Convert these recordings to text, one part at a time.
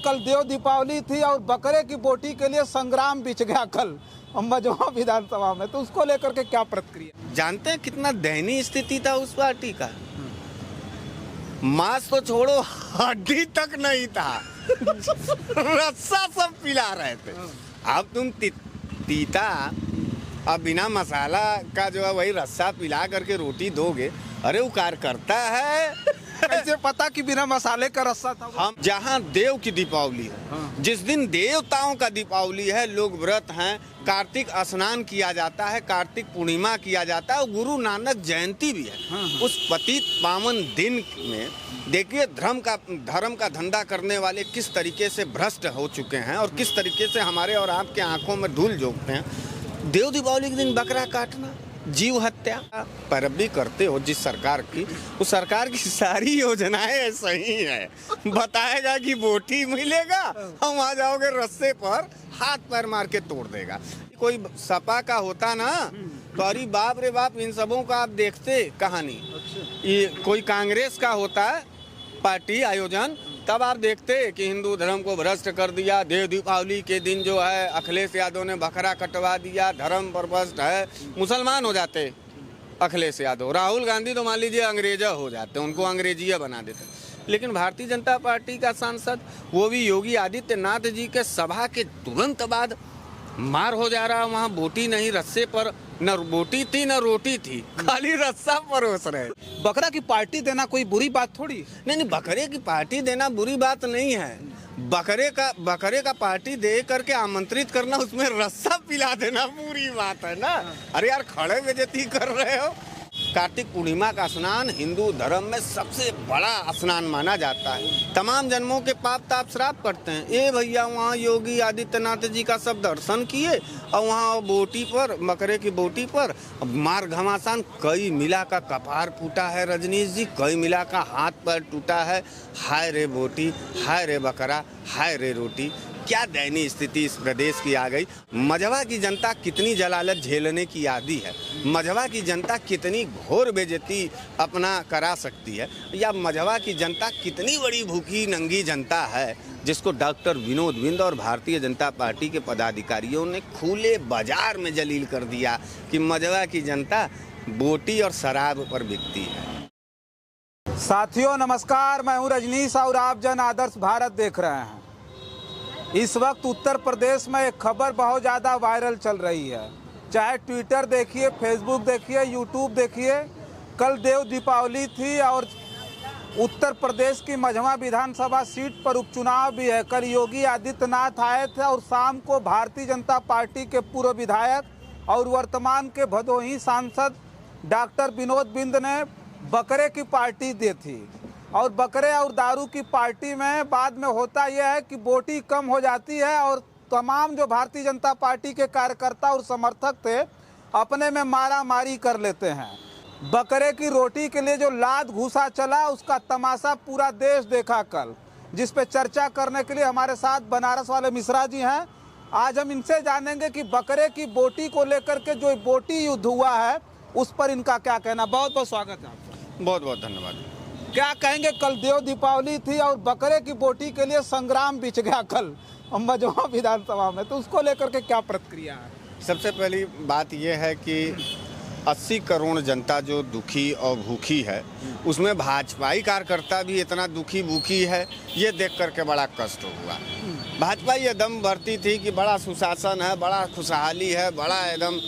कल देव दीपावली थी और बकरे की बोटी के लिए संग्राम बिछ गया कल मझवा विधानसभा में, तो उसको लेकर के क्या प्रतिक्रिया? जानते हैं कितना दयनीय स्थिति था उस पार्टी का? मांस तो छोड़ो, हड्डी तक नहीं था। रस्सा सब पिला रहे थे। अब तुम तीता अब बिना मसाला का जो है वही रस्सा पिला करके रोटी दोगे, अरे वो कार्यकर्ता है। कैसे पता कि बिना मसाले का रस्सा था? हम जहाँ देव की दीपावली है, जिस दिन देवताओं का दीपावली है, लोग व्रत हैं, कार्तिक स्नान किया जाता है, कार्तिक पूर्णिमा किया जाता है और गुरु नानक जयंती भी है। उस पतित पावन दिन में देखिए धर्म का धंधा करने वाले किस तरीके से भ्रष्ट हो चुके हैं और किस तरीके से हमारे और आपके आंखों में धूल झोंकते हैं। देव दीपावली के दिन बकरा काटना, जीव हत्या, पैरवी करते हो जिस सरकार की, उस सरकार की सारी योजनाएं सही है। बताएगा कि बोटी मिलेगा, हम आ जाओगे रस्से पर, हाथ पैर मार के तोड़ देगा। कोई सपा का होता ना तो अरे बाप रे बाप, इन सबों का आप देखते कहानी। ये कोई कांग्रेस का होता है पार्टी आयोजन, तब आप देखते कि हिंदू धर्म को भ्रष्ट कर दिया। देव दीपावली के दिन जो है अखिलेश यादव ने बकरा कटवा दिया, धर्म पर भ्रष्ट है। मुसलमान हो जाते अखिलेश यादव, राहुल गांधी तो मान लीजिए अंग्रेजा हो जाते, उनको अंग्रेजिया बना देते। लेकिन भारतीय जनता पार्टी का सांसद, वो भी योगी आदित्यनाथ जी के सभा के तुरंत बाद मार हो जा रहा, वहाँ बोटी नहीं, रस्से पर न बोटी थी न रोटी थी, खाली रस्सा परोस रहे। बकरा की पार्टी देना कोई बुरी बात थोड़ी। नहीं, बकरे की पार्टी देना बुरी बात नहीं है। बकरे का पार्टी दे करके आमंत्रित करना, उसमें रस्सा पिला देना बुरी बात है ना। अरे यार, खड़े बेइज्जती कर रहे हो। कार्तिक पूर्णिमा का स्नान हिंदू धर्म में सबसे बड़ा स्नान माना जाता है। तमाम जन्मों के पाप ताप श्राप करते हैं। ये भैया वहाँ योगी आदित्यनाथ जी का सब दर्शन किए और वहाँ बोटी पर, बकरे की बोटी पर मार घमासान, कई मिला का कपार फूटा है रजनीश जी, कई मिला का हाथ पैर टूटा है। हाय रे बोटी, हाय रे बकरा, हाय रे रोटी, क्या दयनीय स्थिति इस प्रदेश की आ गई। मझवा की जनता कितनी जलालत झेलने की आदी है, मझवा की जनता कितनी घोर बेइज्जती अपना करा सकती है, या मझवा की जनता कितनी बड़ी भूखी नंगी जनता है जिसको डॉक्टर विनोद बिंद और भारतीय जनता पार्टी के पदाधिकारियों ने खुले बाजार में जलील कर दिया कि मझवा की जनता बोटी और शराब पर बिकती है। साथियों नमस्कार, मैं हूं रजनीश और आप जन आदर्श भारत देख रहे हैं। इस वक्त उत्तर प्रदेश में एक खबर बहुत ज़्यादा वायरल चल रही है। चाहे ट्विटर देखिए, फेसबुक देखिए, यूट्यूब देखिए। कल देव दीपावली थी और उत्तर प्रदेश की मझवा विधानसभा सीट पर उपचुनाव भी है। कल योगी आदित्यनाथ आए थे और शाम को भारतीय जनता पार्टी के पूर्व विधायक और वर्तमान के भदोही सांसद डॉक्टर विनोद बिंद ने बकरे की पार्टी दी थी। और बकरे और दारू की पार्टी में बाद में होता यह है कि बोटी कम हो जाती है और तमाम जो भारतीय जनता पार्टी के कार्यकर्ता और समर्थक थे अपने में मारा मारी कर लेते हैं। बकरे की रोटी के लिए जो लात घूसा चला, उसका तमाशा पूरा देश देखा कल, जिस पे चर्चा करने के लिए हमारे साथ बनारस वाले मिश्रा जी हैं। आज हम इनसे जानेंगे कि बकरे की बोटी को लेकर के जो बोटी युद्ध हुआ है उस पर इनका क्या कहना। बहुत बहुत स्वागत है आपका। बहुत बहुत धन्यवाद। क्या कहेंगे, कल देव दीपावली थी और बकरे की बोटी के लिए संग्राम बिछ गया कल मझवा विधानसभा में, तो उसको लेकर के क्या प्रतिक्रिया है? सबसे पहली बात यह है कि 80 करोड़ जनता जो दुखी और भूखी है, उसमें भाजपाई कार्यकर्ता भी इतना दुखी भूखी है, ये देख करके बड़ा कष्ट हुआ। भाजपा ये दम भरती थी कि बड़ा सुशासन है, बड़ा खुशहाली है, बड़ा एकदम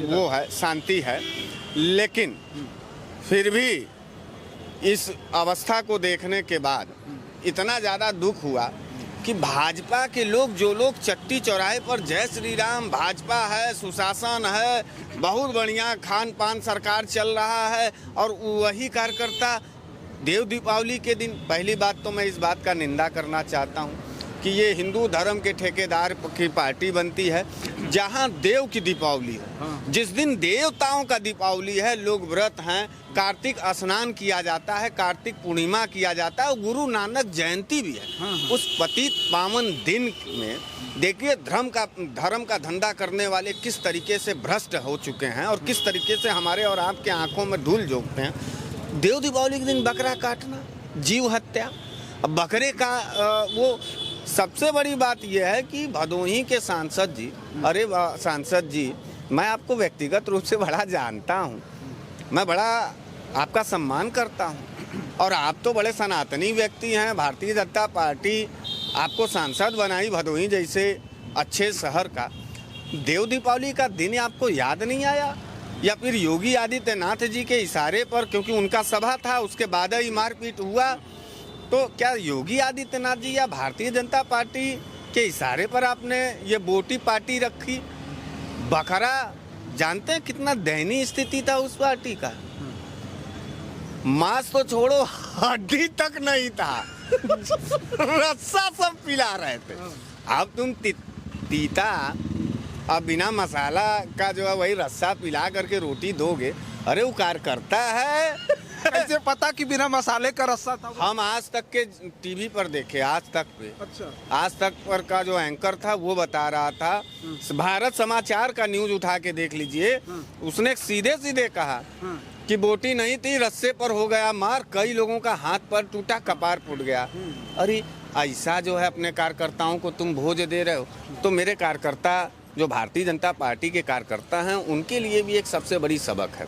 वो है, शांति है। लेकिन फिर भी इस अवस्था को देखने के बाद इतना ज़्यादा दुख हुआ कि भाजपा के लोग, जो लोग चट्टी चौराहे पर जय श्री राम, भाजपा है, सुशासन है, बहुत बढ़िया खान पान सरकार चल रहा है, और वही कार्यकर्ता देव दीपावली के दिन, पहली बात तो मैं इस बात का निंदा करना चाहता हूँ कि ये हिंदू धर्म के ठेकेदार की पार्टी बनती है। जहाँ देव की दीपावली है, जिस दिन देवताओं का दीपावली है, लोग व्रत हैं, कार्तिक स्नान किया जाता है, कार्तिक पूर्णिमा किया जाता है और गुरु नानक जयंती भी है। उस पतित पावन दिन में देखिए धर्म का धंधा करने वाले किस तरीके से भ्रष्ट हो चुके हैं और किस तरीके से हमारे और आपके आंखों में धूल झोंकते हैं। देव दीपावली के दिन बकरा काटना, जीव हत्या, अब बकरे का वो सबसे बड़ी बात यह है कि भदोही के सांसद जी, अरे सांसद जी, मैं आपको व्यक्तिगत रूप से बड़ा जानता हूँ, मैं बड़ा आपका सम्मान करता हूँ और आप तो बड़े सनातनी व्यक्ति हैं। भारतीय जनता पार्टी आपको सांसद बनाई भदोही जैसे अच्छे शहर का। देव दीपावली का दिन आपको याद नहीं आया? या फिर योगी आदित्यनाथ जी के इशारे पर, क्योंकि उनका सभा था उसके बाद ही मारपीट हुआ, तो क्या योगी आदित्यनाथ जी या भारतीय जनता पार्टी के इशारे पर आपने ये बोटी पार्टी रखी? बकरा जानते हैं कितना दयनीय स्थिति था उस पार्टी का? मांस तो छोड़ो, हड्डी तक नहीं था। रस्सा सब पिला रहे थे। अब तुम तीता अब बिना मसाला का जो है वही रस्सा पिला करके रोटी दोगे, अरे वो कार्यकर्ता है। कैसे पता कि बिना मसाले का रस्सा था? हम आज तक के टीवी पर देखे, आज तक पे, अच्छा, आज तक पर का जो एंकर था वो बता रहा था, भारत समाचार का न्यूज उठा के देख लीजिए, उसने सीधे सीधे कहा कि बोटी नहीं थी, रस्से पर हो गया मार, कई लोगों का हाथ पर टूटा, कपार फूट गया। अरे ऐसा जो है अपने कार्यकर्ताओं को तुम भोज दे रहे हो, तो मेरे कार्यकर्ता जो भारतीय जनता पार्टी के कार्यकर्ता हैं उनके लिए भी एक सबसे बड़ी सबक है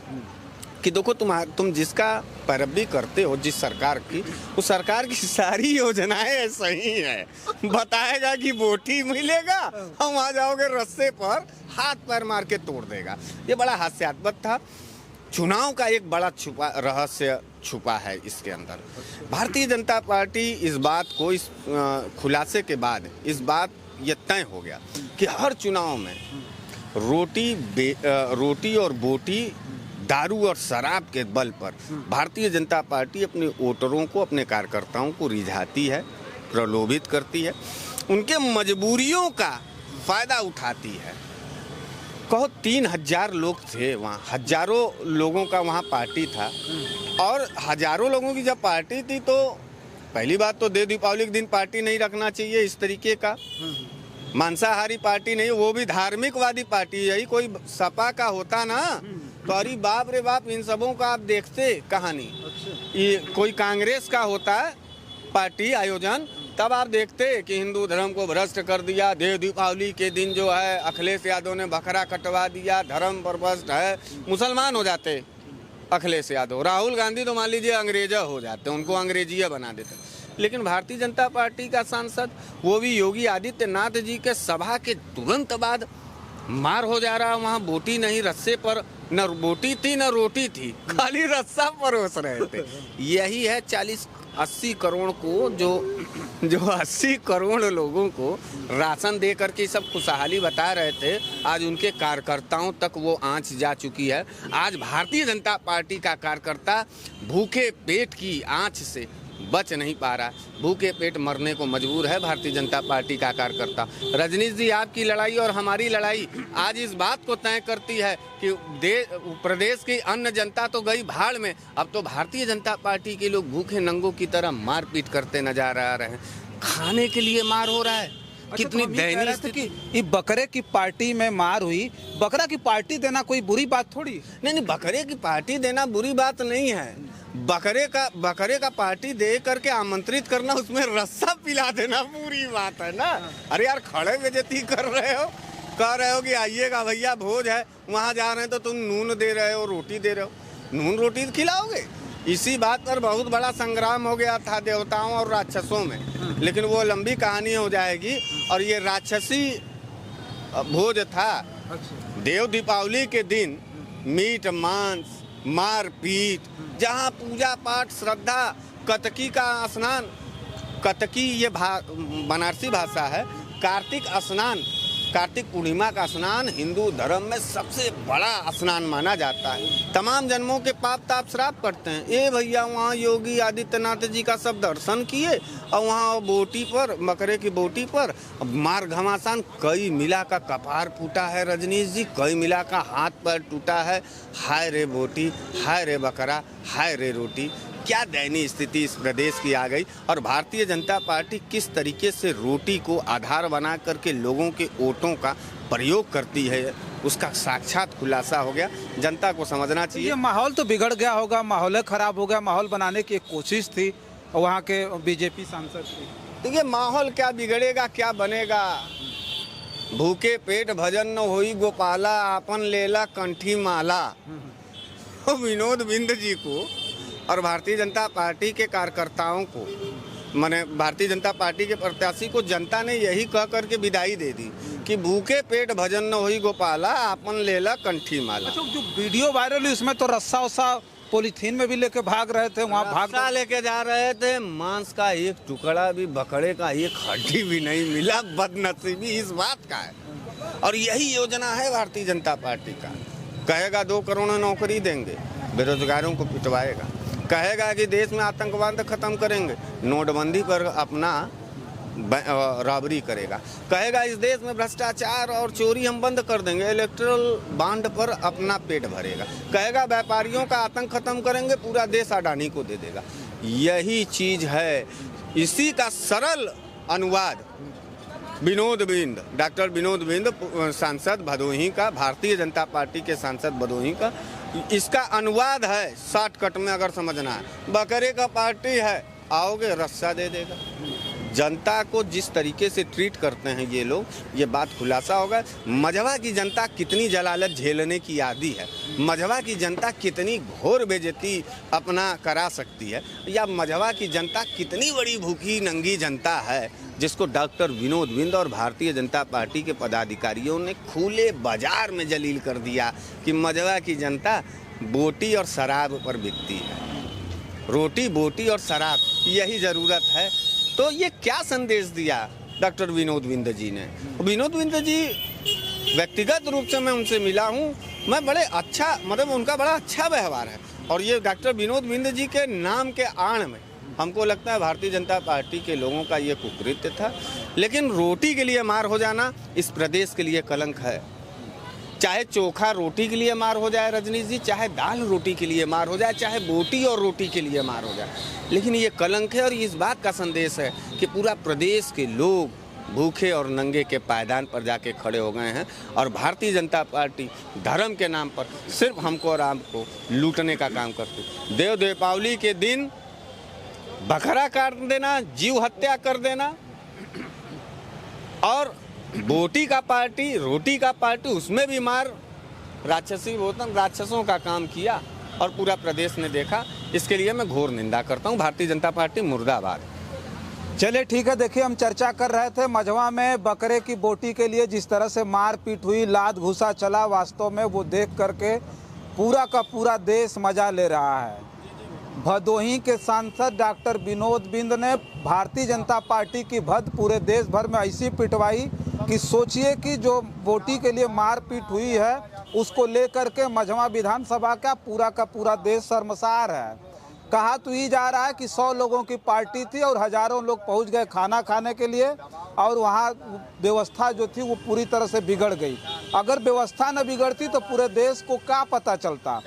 कि देखो तुम जिसका पैरवी करते हो, जिस सरकार की, उस सरकार की सारी योजनाएं सही है। बताएगा कि बोटी मिलेगा, हम आ जाओगे रस्से पर हाथ पैर मार के तोड़ देगा। ये बड़ा हास्यास्पद था। चुनाव का एक बड़ा रहस्य छुपा है इसके अंदर। भारतीय जनता पार्टी इस बात को, इस खुलासे के बाद इस बात ये तय हो गया कि हर चुनाव में रोटी और बोटी, दारू और शराब के बल पर भारतीय जनता पार्टी अपने वोटरों को, अपने कार्यकर्ताओं को रिझाती है, प्रलोभित करती है, उनके मजबूरियों का फायदा उठाती है। कहो 3000 लोग थे वहाँ, हजारों लोगों का वहाँ पार्टी था, और हजारों लोगों की जब पार्टी थी तो पहली बात तो देव दीपावली के दिन पार्टी नहीं रखना चाहिए इस तरीके का, मांसाहारी पार्टी नहीं, वो भी धार्मिकवादी पार्टी। यही कोई सपा का होता ना तो अरे बाप रे बाप, इन सबों का आप देखते कहानी। ये कोई कांग्रेस का होता है पार्टी आयोजन, तब आप देखते कि हिंदू धर्म को भ्रष्ट कर दिया, देव दीपावली के दिन जो है अखिलेश यादव ने बकरा कटवा दिया, धर्म पर भ्रष्ट है, मुसलमान हो जाते अखिलेश यादव। राहुल गांधी तो मान लीजिए अंग्रेजा हो जाते, उनको अंग्रेजिया बना देते। लेकिन भारतीय जनता पार्टी का सांसद, वो भी योगी आदित्यनाथ जी के सभा के तुरंत बाद मार हो जा रहा, वहाँ बोटी नहीं, रस्से पर न बोटी थी न रोटी थी, खाली रस्सा परोस रहे थे। यही है 40-80 करोड़ को जो 80 करोड़ लोगों को राशन दे करके सब खुशहाली बता रहे थे, आज उनके कार्यकर्ताओं तक वो आंच जा चुकी है। आज भारतीय जनता पार्टी का कार्यकर्ता भूखे पेट की आंच से बच नहीं पा रहा, भूखे पेट मरने को मजबूर है भारतीय जनता पार्टी का कार्यकर्ता। रजनीश जी, आपकी लड़ाई और हमारी लड़ाई आज इस बात को तय करती है कि प्रदेश की अन्य जनता तो गई भाड़ में, अब तो भारतीय जनता पार्टी के लोग भूखे नंगों की तरह मारपीट करते नजर आ रहे हैं, खाने के लिए मार हो रहा है। कितनी दयनीय स्थिति। ये बकरे की पार्टी में मार हुई, बकरा की पार्टी देना कोई बुरी बात थोड़ी। नहीं, बकरे की पार्टी देना बुरी बात नहीं है। बकरे का पार्टी दे करके आमंत्रित करना, उसमें रस्सा पिला देना बुरी बात है ना। अरे यार, खड़े बेइज्जती कर रहे हो, कह रहे हो कि आइएगा भैया भोज है, वहाँ जा रहे हैं तो तुम नून दे रहे हो, रोटी दे रहे हो, नून रोटी खिलाओगे। इसी बात पर बहुत बड़ा संग्राम हो गया था देवताओं और राक्षसों में, लेकिन वो लंबी कहानी हो जाएगी। और ये राक्षसी भोज था। देव दीपावली के दिन मीट मांस, मारपीट, जहाँ पूजा पाठ, श्रद्धा, कतकी का स्नान, कतकी ये बनारसी भाषा है, कार्तिक स्नान, कार्तिक पूर्णिमा का स्नान हिंदू धर्म में सबसे बड़ा स्नान माना जाता है। तमाम जन्मों के पाप ताप श्राप करते हैं। ये भैया वहाँ योगी आदित्यनाथ जी का सब दर्शन किए और वहाँ बोटी पर, बकरे की बोटी पर मार घमासान, कई मिला का कपार फूटा है रजनीश जी, कई मिला का हाथ पैर टूटा है। हाय रे बोटी, हाय रे बकरा, हाय रे रोटी, क्या दयनीय स्थिति इस प्रदेश की आ गई। और भारतीय जनता पार्टी किस तरीके से रोटी को आधार बना करके लोगों के वोटों का प्रयोग करती है, उसका साक्षात खुलासा हो गया। जनता को समझना चाहिए। ये माहौल तो बिगड़ गया होगा, माहौल खराब हो गया, माहौल बनाने की एक कोशिश थी, वहाँ के बीजेपी सांसद की? देखिए माहौल क्या बिगड़ेगा, क्या बनेगा। भूखे पेट भजन न होई गोपाला, आपन लेला कंठी माला। तो विनोद बिंद जी को और भारतीय जनता पार्टी के कार्यकर्ताओं को, माने भारतीय जनता पार्टी के प्रत्याशी को जनता ने यही कह करके विदाई दे दी कि भूखे पेट भजन न होई गोपाला, आपन लेला कंठी माला। अच्छा, जो वीडियो वायरल हुई उसमें तो रस्सा वस्सा पॉलीथीन में भी लेके भाग रहे थे, वहाँ रस्सा लेके जा रहे थे, मांस का एक टुकड़ा भी, बकरे का एक हड्डी भी नहीं मिला। बदनसीबी इस बात का है। और यही योजना है भारतीय जनता पार्टी का। कहेगा 2 करोड़ नौकरी देंगे, बेरोजगारों को पिटवाएगा। कहेगा कि देश में आतंकवाद खत्म करेंगे, नोटबंदी पर अपना रॉबरी करेगा। कहेगा इस देश में भ्रष्टाचार और चोरी हम बंद कर देंगे, इलेक्ट्रल बॉन्ड पर अपना पेट भरेगा। कहेगा व्यापारियों का आतंक खत्म करेंगे, पूरा देश अडानी को दे देगा। यही चीज है। इसी का सरल अनुवाद विनोद बिंद, डॉक्टर विनोद बिंद, सांसद भदोही का, भारतीय जनता पार्टी के सांसद भदोही का, इसका अनुवाद है शॉर्टकट में अगर समझना है। बकरे का पार्टी है, आओगे रस्सा दे देगा। जनता को जिस तरीके से ट्रीट करते हैं ये लोग, ये बात खुलासा होगा। मझवा की जनता कितनी जलालत झेलने की आदी है, मझवा की जनता कितनी घोर बेइज्जती अपना करा सकती है, या मझवा की जनता कितनी बड़ी भूखी नंगी जनता है जिसको डॉक्टर विनोद बिंद और भारतीय जनता पार्टी के पदाधिकारियों ने खुले बाजार में जलील कर दिया कि मझवा की जनता बोटी और शराब पर बिकती है। रोटी बोटी और शराब, यही ज़रूरत है। तो ये क्या संदेश दिया डॉक्टर विनोद बिंद जी ने? विनोद बिंद जी व्यक्तिगत रूप से मैं उनसे मिला हूँ, मैं बड़े अच्छा, मतलब उनका बड़ा अच्छा व्यवहार है। और ये डॉक्टर विनोद बिंद जी के नाम के आड़ में हमको लगता है भारतीय जनता पार्टी के लोगों का ये कुकृत्य था। लेकिन रोटी के लिए मार हो जाना इस प्रदेश के लिए कलंक है। चाहे चोखा रोटी के लिए मार हो जाए रजनीश जी, चाहे दाल रोटी के लिए मार हो जाए, चाहे बोटी और रोटी के लिए मार हो जाए, लेकिन ये कलंक है। और इस बात का संदेश है कि पूरा प्रदेश के लोग भूखे और नंगे के पायदान पर जाके खड़े हो गए हैं। और भारतीय जनता पार्टी धर्म के नाम पर सिर्फ हमको और आपको लूटने का काम करती। देव दीपावली के दिन बकरा काट देना, जीव हत्या कर देना, और बोटी का पार्टी, रोटी का पार्टी, उसमें भी मार, राक्षसी वोतन, राक्षसों का काम किया और पूरा प्रदेश ने देखा। इसके लिए मैं घोर निंदा करता हूं। भारतीय जनता पार्टी मुर्दाबाद। चलिए ठीक है। देखिए, हम चर्चा कर रहे थे मझवा में बकरे की बोटी के लिए जिस तरह से मारपीट हुई, लात घुसा चला, वास्तव में वो देख करके पूरा का पूरा देश मजा ले रहा है। भदोही के सांसद डॉक्टर विनोद बिंद ने भारतीय जनता पार्टी की भद पूरे देश भर में ऐसी पिटवाई कि सोचिए कि जो बोटी के लिए मारपीट हुई है उसको लेकर के मझवा विधानसभा का पूरा देश शर्मसार है। कहा तो ये जा रहा है कि 100 लोगों की पार्टी थी और हजारों लोग पहुंच गए खाना खाने के लिए, और वहाँ व्यवस्था जो थी वो पूरी तरह से बिगड़ गई। अगर व्यवस्था न बिगड़ती तो पूरे देश को क्या पता चलता।